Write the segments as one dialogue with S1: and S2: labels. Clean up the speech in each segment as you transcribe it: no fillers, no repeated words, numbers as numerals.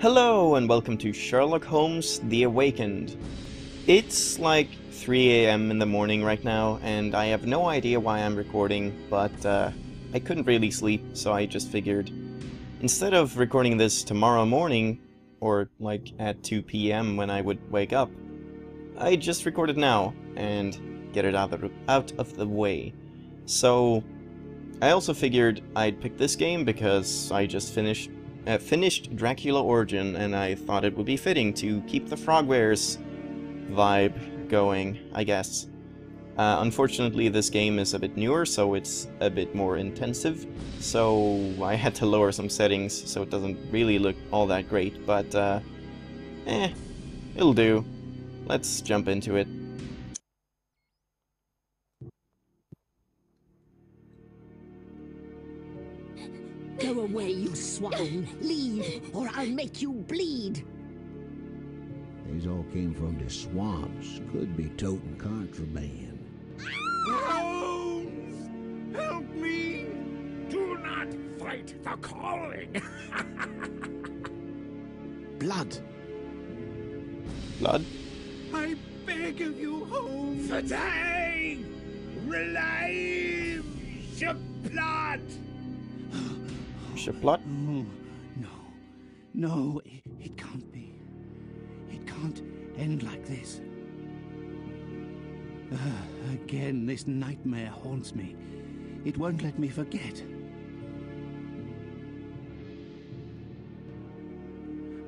S1: Hello and welcome to Sherlock Holmes The Awakened. It's like 3 AM in the morning right now, and I have no idea why I'm recording, but I couldn't really sleep, so I just figured instead of recording this tomorrow morning, or like at 2 PM when I would wake up, I just record it now and get it out of the way. So I also figured I'd pick this game because I just finished Dracula Origin, and I thought it would be fitting to keep the Frogwares vibe going, I guess. Unfortunately, this game is a bit newer, so it's a bit more intensive, so I had to lower some settings so it doesn't really look all that great, but it'll do. Let's jump into it.
S2: Go away, you swine! Leave, or I'll make you bleed!
S3: These all came from the swamps. Could be toting contraband.
S4: Holmes! Help me! Do not fight the calling!
S3: Blood!
S1: Blood?
S4: I beg of you, Holmes! For time! Relieve your blood!
S1: Plot?
S5: No, it can't be. It can't end like this. Again, this nightmare haunts me. It won't let me forget.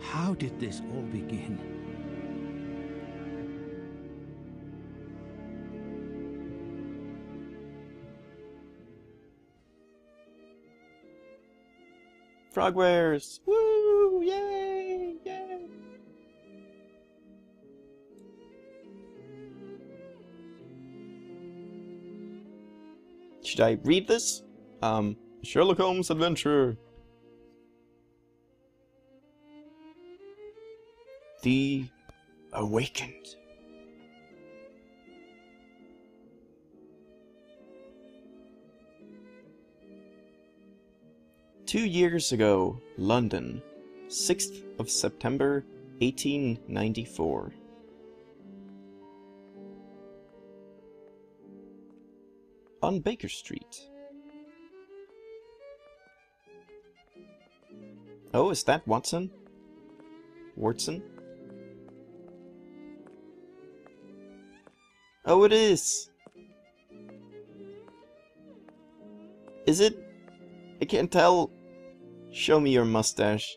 S5: How did this all begin?
S1: Frogwares! Woo! Yay! Yay! Should I read this? Sherlock Holmes Adventure. The Awakened. "2 years ago, London, 6th of September, 1894. On Baker Street." Oh, is that Watson? Watson? Oh, it is! Is it? I can't tell. Show me your mustache.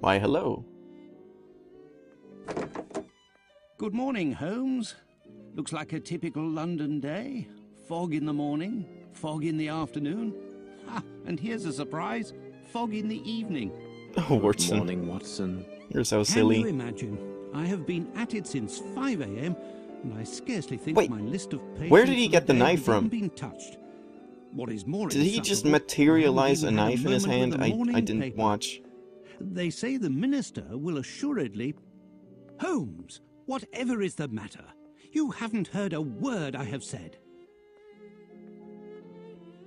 S1: Why, hello.
S5: Good morning, Holmes. Looks like a typical London day. Fog in the morning, fog in the afternoon. Ha! And here's a surprise. Fog in the evening.
S1: Oh, Watson.
S6: Good morning, Watson.
S1: You're so silly.
S5: Can you imagine? I have been at it since 5 AM, and I scarcely think
S1: Wait,
S5: my list of patients
S1: where did he
S5: for
S1: get the
S5: day
S1: knife
S5: has
S1: from?
S5: even been touched. What is more
S1: Did he just
S5: insufferable,
S1: materialize a
S5: Holmes even had
S1: knife in his
S5: moment
S1: hand?
S5: with the
S1: I
S5: morning
S1: didn't
S5: paper.
S1: watch.
S5: They say the minister will assuredly... Holmes, whatever is the matter? You haven't heard a word I have said.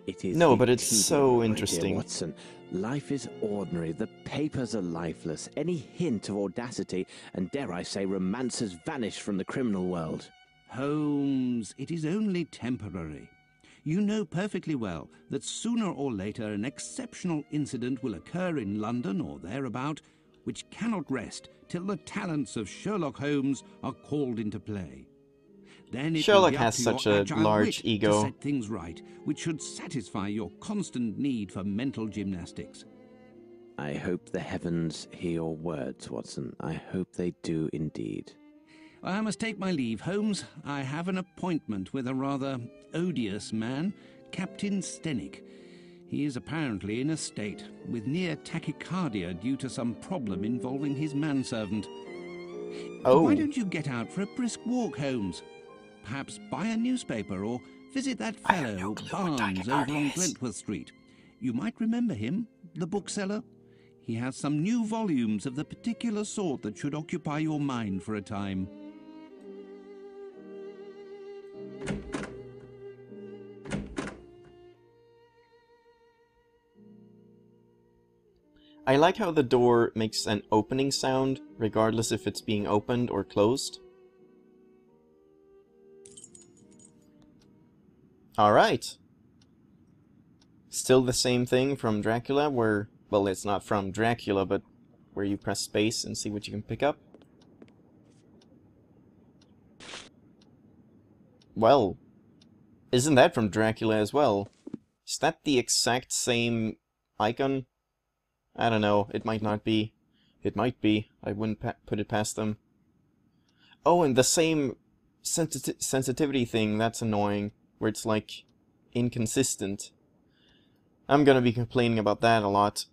S6: It is
S1: No, but it's
S6: tedious,
S1: so
S6: my dear
S1: interesting.
S6: Watson, life is ordinary. The papers are lifeless. Any hint of audacity, and dare I say, romance has vanished from the criminal world.
S5: Holmes, it is only temporary. You know perfectly well that sooner or later an exceptional incident will occur in London or thereabout, which cannot rest till the talents of Sherlock Holmes are called into play. Then it
S1: Sherlock
S5: will be up
S1: has
S5: to
S1: such
S5: your
S1: a
S5: agile
S1: large
S5: wit
S1: ego.
S5: to set things right, which should satisfy your constant need for mental gymnastics.
S6: I hope the heavens hear your words, Watson. I hope they do indeed.
S5: I must take my leave, Holmes. I have an appointment with a rather odious man, Captain Stenick. He is apparently in a state, with near tachycardia due to some problem involving his manservant.
S1: Oh.
S5: Why don't you get out for a brisk walk, Holmes? Perhaps buy a newspaper or visit that
S1: I have
S5: fellow
S1: no clue what
S5: Barnes over
S1: tachycardia
S5: on
S1: is.
S5: Glentworth Street. You might remember him, the bookseller. He has some new volumes of the particular sort that should occupy your mind for a time.
S1: I like how the door makes an opening sound, regardless if it's being opened or closed. Alright. Still the same thing from Dracula, where... well, it's not from Dracula, but where you press space and see what you can pick up. Well, isn't that from Dracula as well? Is that the exact same icon? I don't know, it might not be. It might be. I wouldn't put it past them. Oh, and the same sensitivity thing, that's annoying. Where it's like, inconsistent. I'm gonna be complaining about that a lot.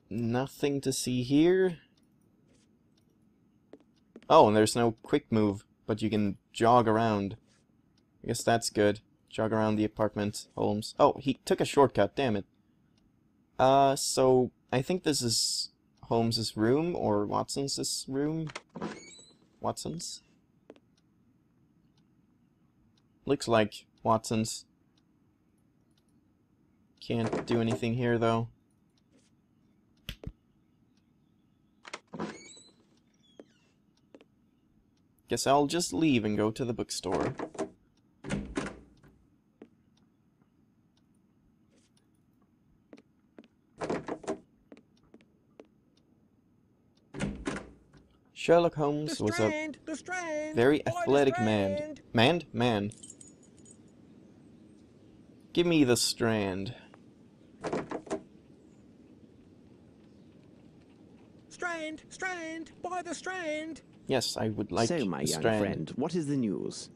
S1: Nothing to see here. Oh, and there's no quick move, but you can jog around. I guess that's good. Jog around the apartment, Holmes. Oh, he took a shortcut, damn it. So I think this is Holmes's room, or Watson's room. Watson's? Looks like Watson's. Can't do anything here, though. Guess I'll just leave and go to the bookstore. Sherlock Holmes was a very athletic man. Man? Give me the Strand.
S4: Strand, buy the Strand.
S1: Yes, I would like
S6: So, my
S1: the
S6: young
S1: Strand.
S6: friend, what is the news?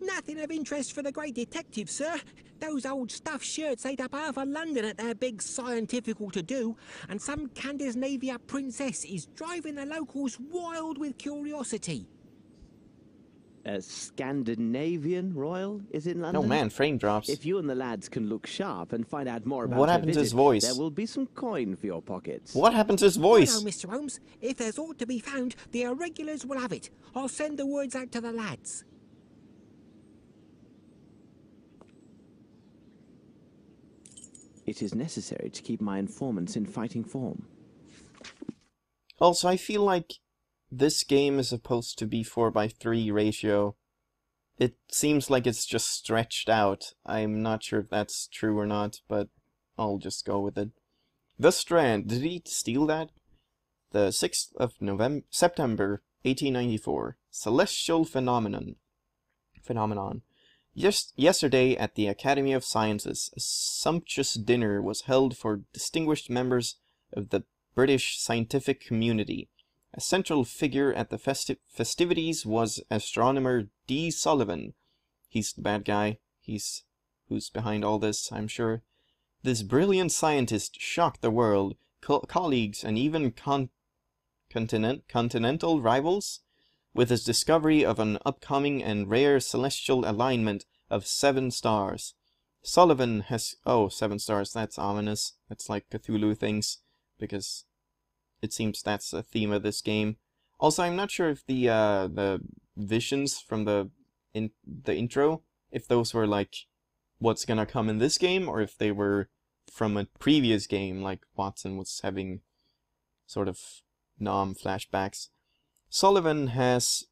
S4: Nothing of interest for the great detective, sir. Those old stuffed shirts ate up half of London at their big scientifical to-do, and some Scandinavia princess is driving the locals wild with curiosity.
S6: A Scandinavian royal is in London?
S1: No man, frame drops.
S6: If you and the lads can look sharp and find out more about
S1: What
S6: her
S1: happened to
S6: visit,
S1: his voice?
S6: there will be some coin for your pockets.
S1: What happened to his
S4: Hello,
S1: voice?
S4: Mr. Holmes. If there's aught to be found, the irregulars will have it. I'll send the words out to the lads.
S6: It is necessary to keep my informants in fighting form.
S1: Also, I feel like this game is supposed to be 4:3 ratio. It seems like it's just stretched out. I'm not sure if that's true or not, but I'll just go with it. The Strand. Did he steal that? The 6th of September, 1894. Celestial phenomenon. Yesterday at the Academy of Sciences, a sumptuous dinner was held for distinguished members of the British scientific community. A central figure at the festivities was astronomer D. Sullivan. He's the bad guy. He's who's behind all this, I'm sure. This brilliant scientist shocked the world, colleagues, and even continental rivals with his discovery of an upcoming and rare celestial alignment of 7 stars. Sullivan has... oh, 7 stars, that's ominous. That's like Cthulhu things, because it seems that's the theme of this game. Also, I'm not sure if the visions from the intro, if those were like what's gonna come in this game, or if they were from a previous game, like Watson was having sort of flashbacks. Sullivan has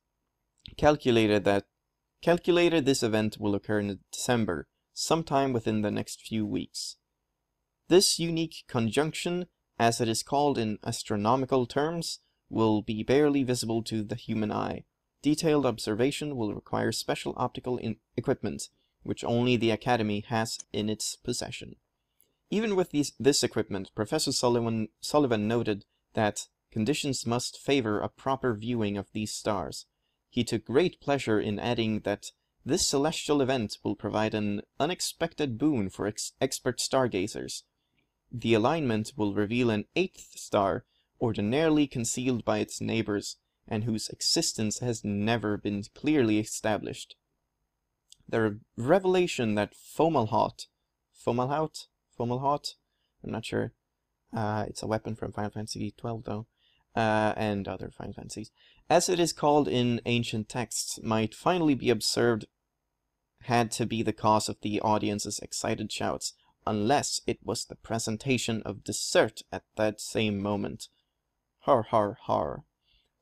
S1: calculated this event will occur in December, sometime within the next few weeks. This unique conjunction, as it is called in astronomical terms, will be barely visible to the human eye. Detailed observation will require special optical equipment, which only the Academy has in its possession. Even with this equipment, Professor Sullivan noted that conditions must favor a proper viewing of these stars. He took great pleasure in adding that this celestial event will provide an unexpected boon for expert stargazers. The alignment will reveal an 8th star, ordinarily concealed by its neighbors, and whose existence has never been clearly established. The revelation that Fomalhaut, I'm not sure, it's a weapon from Final Fantasy XII though, and other Final Fantasies, as it is called in ancient texts, might finally be observed, had to be the cause of the audience's excited shouts. unless it was the presentation of dessert at that same moment. Har har har.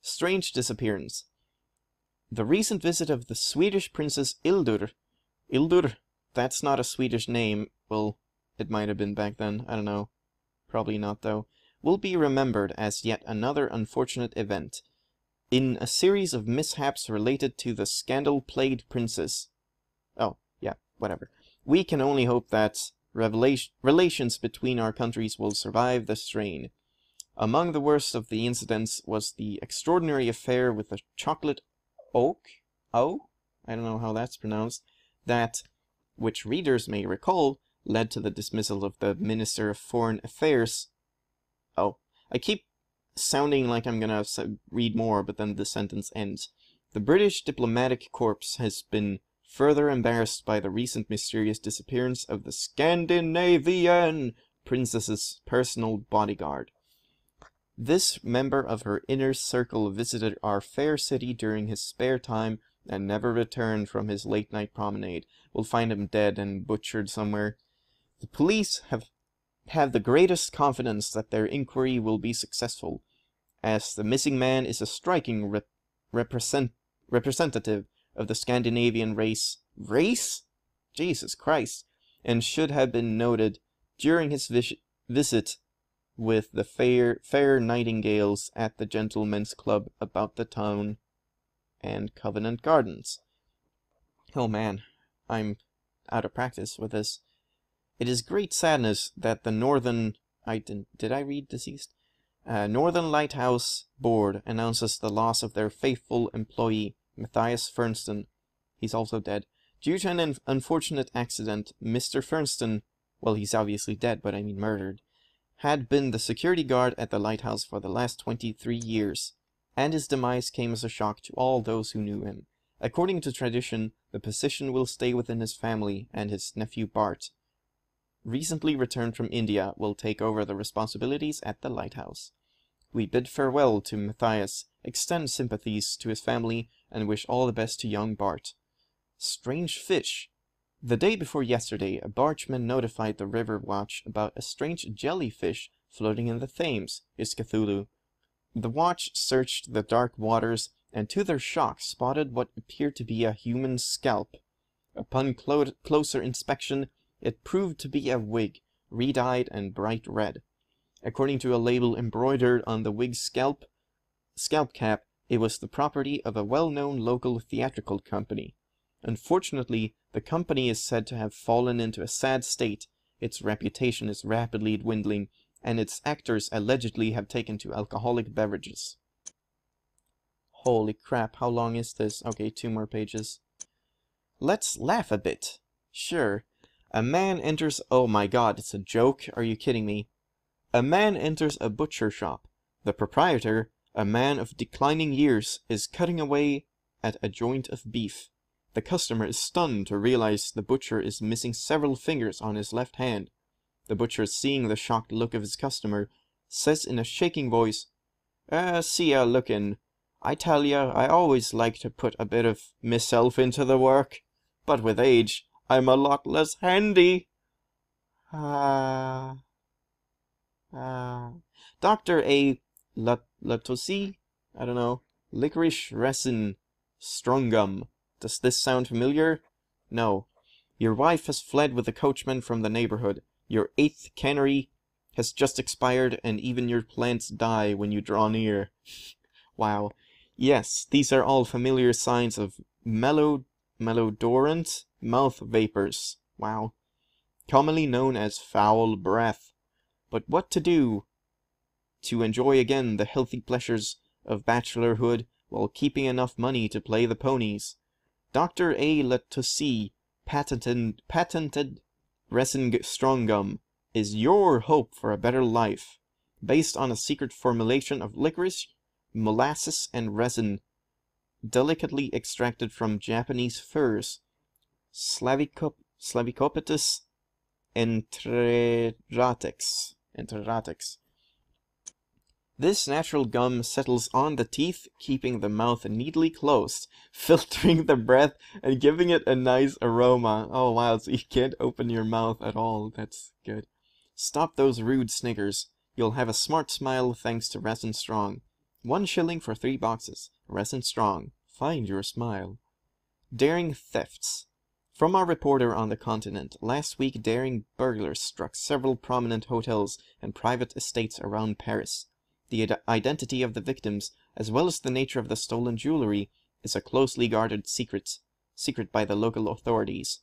S1: Strange disappearance. The recent visit of the Swedish Princess Ildur. Ildur? That's not a Swedish name. Well, it might have been back then. I don't know. Probably not, though. Will be remembered as yet another unfortunate event in a series of mishaps related to the scandal-plagued princess. Oh, yeah, whatever. We can only hope that relations between our countries will survive the strain. Among the worst of the incidents was the extraordinary affair with the chocolate oak? Oh? I don't know how that's pronounced. That, which readers may recall, led to the dismissal of the Minister of Foreign Affairs. Oh, I keep sounding like I'm gonna read more, but then the sentence ends. The British diplomatic corps has been further embarrassed by the recent mysterious disappearance of the Scandinavian princess's personal bodyguard. This member of her inner circle visited our fair city during his spare time and never returned from his late-night promenade. We'll find him dead and butchered somewhere. The police have the greatest confidence that their inquiry will be successful, as the missing man is a striking representative of the Scandinavian race. Race? Jesus Christ. And should have been noted during his visit with the fair nightingales at the Gentlemen's Club about the town and Covent Gardens. Oh man, I'm out of practice with this. It is great sadness that the Northern... Did I read deceased? Northern Lighthouse Board announces the loss of their faithful employee, Matthias Fernston. He's also dead. Due to an unfortunate accident, Mr. Fernston, well, he's obviously dead, but I mean murdered, had been the security guard at the lighthouse for the last 23 years, and his demise came as a shock to all those who knew him. According to tradition, the position will stay within his family, and his nephew Bart, recently returned from India, will take over the responsibilities at the lighthouse. We bid farewell to Matthias, extend sympathies to his family, and wish all the best to young Bart. Strange fish. The day before yesterday, a bargeman notified the River Watch about a strange jellyfish floating in the Thames, is Cthulhu. The watch searched the dark waters, and to their shock spotted what appeared to be a human scalp. Upon closer inspection, it proved to be a wig, red-eyed and bright red. According to a label embroidered on the wig's scalp cap, it was the property of a well-known local theatrical company. Unfortunately, the company is said to have fallen into a sad state, its reputation is rapidly dwindling, and its actors allegedly have taken to alcoholic beverages. Holy crap, how long is this? Okay, 2 more pages. Let's laugh a bit. Sure. A man enters... Oh my god, it's a joke? Are you kidding me? A man enters a butcher shop. The proprietor, a man of declining years, is cutting away at a joint of beef. The customer is stunned to realize the butcher is missing several fingers on his left hand. The butcher, seeing the shocked look of his customer, says in a shaking voice, see ya lookin'. I tell ya, I always like to put a bit of myself into the work, but with age, I'm a lot less handy. Dr. A. Latossi? I don't know. Licorice resin. Strong gum. Does this sound familiar? No. Your wife has fled with the coachman from the neighborhood. Your 8th cannery has just expired, and even your plants die when you draw near. Wow. Yes, these are all familiar signs of malodorant mouth vapors. Wow. Commonly known as foul breath. But what to do to enjoy again the healthy pleasures of bachelorhood while keeping enough money to play the ponies? Dr. A. Latossi patented resin strong gum is your hope for a better life, based on a secret formulation of licorice, molasses, and resin, delicately extracted from Japanese firs, Slavicopetus enterratex. This natural gum settles on the teeth, keeping the mouth neatly closed, filtering the breath and giving it a nice aroma. Oh wow, so you can't open your mouth at all. That's good. Stop those rude snickers. You'll have a smart smile thanks to Resin Strong. 1 shilling for 3 boxes. Resin Strong. Find your smile. Daring thefts. From our reporter on the continent, last week daring burglars struck several prominent hotels and private estates around Paris. The identity of the victims, as well as the nature of the stolen jewelry, is a closely guarded secret by the local authorities.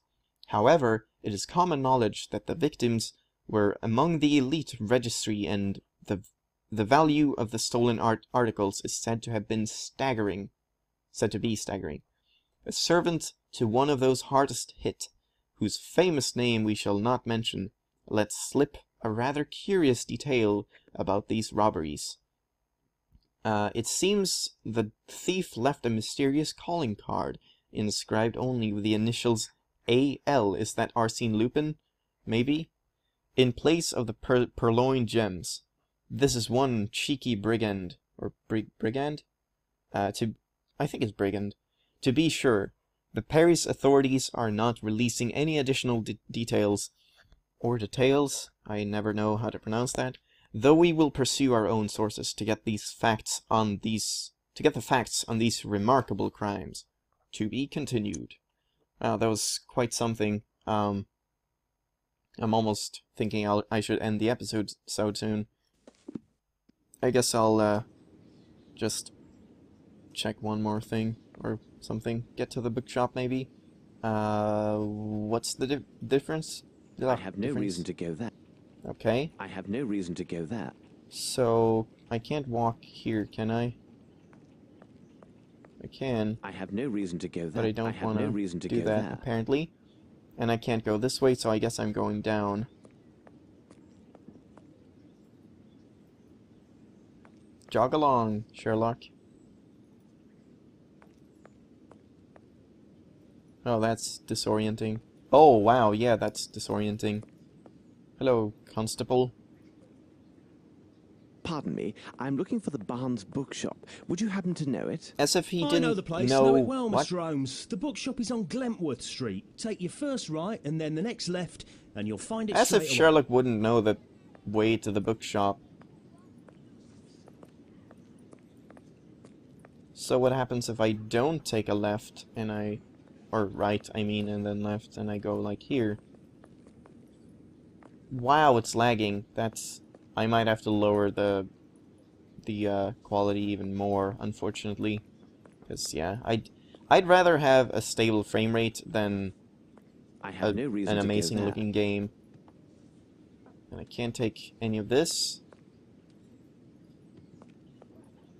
S1: However, it is common knowledge that the victims were among the elite registry, and the value of the stolen articles is said to be staggering. A servant to one of those hardest hit, whose famous name we shall not mention, lets slip a rather curious detail about these robberies. It seems the thief left a mysterious calling card, inscribed only with the initials AL. Is that Arsène Lupin? Maybe? In place of the purloined gems. This is one cheeky brigand, or brigand? I think it's brigand. To be sure, the Paris authorities are not releasing any additional details, or details, I never know how to pronounce that, though we will pursue our own sources to get the facts on these remarkable crimes. To be continued. That was quite something. I'm almost thinking I should end the episode so soon. I guess I'll just check one more thing or something. Get to the bookshop maybe. What's the difference?
S6: I have no reason to go there.
S1: Okay.
S6: I have no reason to go there.
S1: So I can't walk here, can I? I can.
S6: I have no reason to go there.
S1: But I don't want to do that apparently. And I can't go this way, so I guess I'm going down. Jog along, Sherlock. Oh, that's disorienting. Oh, wow, yeah, that's disorienting. Hello, Constable.
S6: Pardon me, I'm looking for the Barnes bookshop. Would you happen to know it?
S1: As if he didn't
S7: I know the place,
S1: know
S7: know it well,
S1: what?
S7: Mr. Holmes. The bookshop is on Glentworth Street. Take your first right and then the next left, and you'll find it
S1: As
S7: straight
S1: if
S7: away.
S1: Sherlock wouldn't know the way to the bookshop. So what happens if I don't take a left and or right, I mean, and then left, and I go like here? Wow, it's lagging. I might have to lower the quality even more, unfortunately. Because yeah, I'd rather have a stable frame rate than
S6: I have no reason
S1: an
S6: to go
S1: amazing
S6: there.
S1: looking game. And I can't take any of this.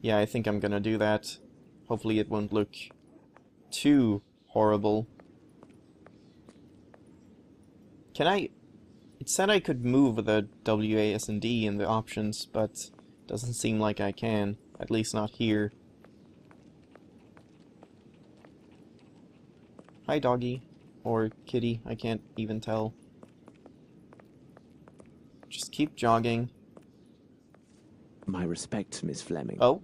S1: Yeah, I think I'm gonna do that. Hopefully it won't look too horrible. Can I... It said I could move with the WASD in the options, but doesn't seem like I can. At least not here. Hi, doggy. Or kitty, I can't even tell. Just keep jogging.
S6: My respects, Miss Fleming.
S1: Oh,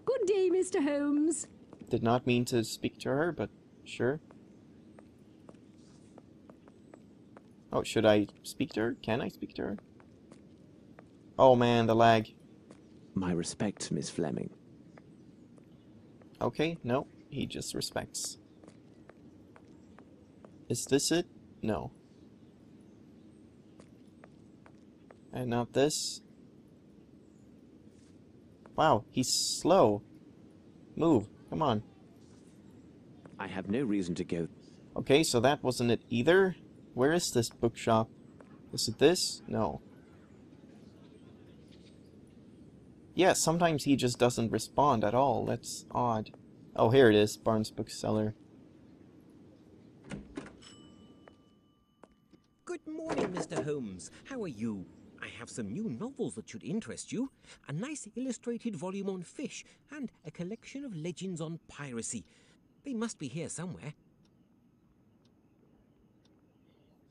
S2: Good day, Mr. Holmes.
S1: did not mean to speak to her, but sure. Oh, should I speak to her? Can I speak to her? Oh man, the lag.
S6: My respects, Miss Fleming.
S1: Okay, no, he just respects. Is this it? No. And not this. Wow, he's slow. Move, come on.
S6: I have no reason to go.
S1: Okay, so that wasn't it either. Where is this bookshop? Is it this? No. Yeah, sometimes he just doesn't respond at all. That's odd. Oh, here it is. Barnes Bookseller.
S4: Good morning, Mr. Holmes. How are you? I have some new novels that should interest you. A nice illustrated volume on fish and a collection of legends on piracy. They must be here somewhere.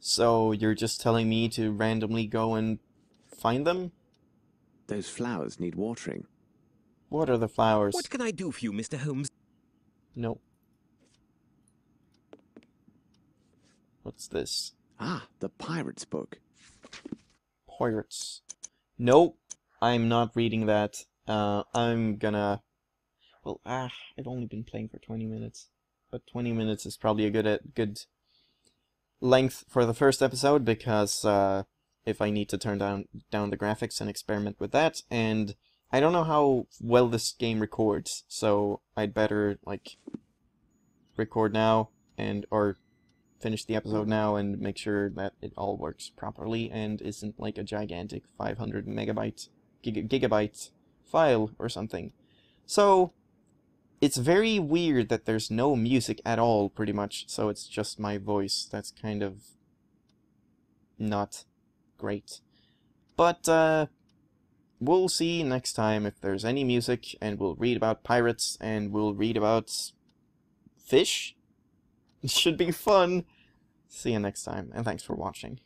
S1: So, you're just telling me to randomly go and find them?
S6: Those flowers need watering.
S1: What are the flowers?
S4: What can I do for you, Mr. Holmes?
S1: Nope. What's this?
S6: Ah, the pirate's book.
S1: Pirates. Nope. I'm not reading that. I'm gonna... Well, I've only been playing for 20 minutes. But 20 minutes is probably a good length for the first episode, because if I need to turn down the graphics and experiment with that, and I don't know how well this game records, so I'd better, like, record now, or finish the episode now, and make sure that it all works properly, and isn't like a gigantic 500 megabyte, gigabyte file or something. So, it's very weird that there's no music at all, pretty much, so it's just my voice. That's kind of not great. But, we'll see next time if there's any music, and we'll read about pirates, and we'll read about fish. It should be fun. See you next time, and thanks for watching.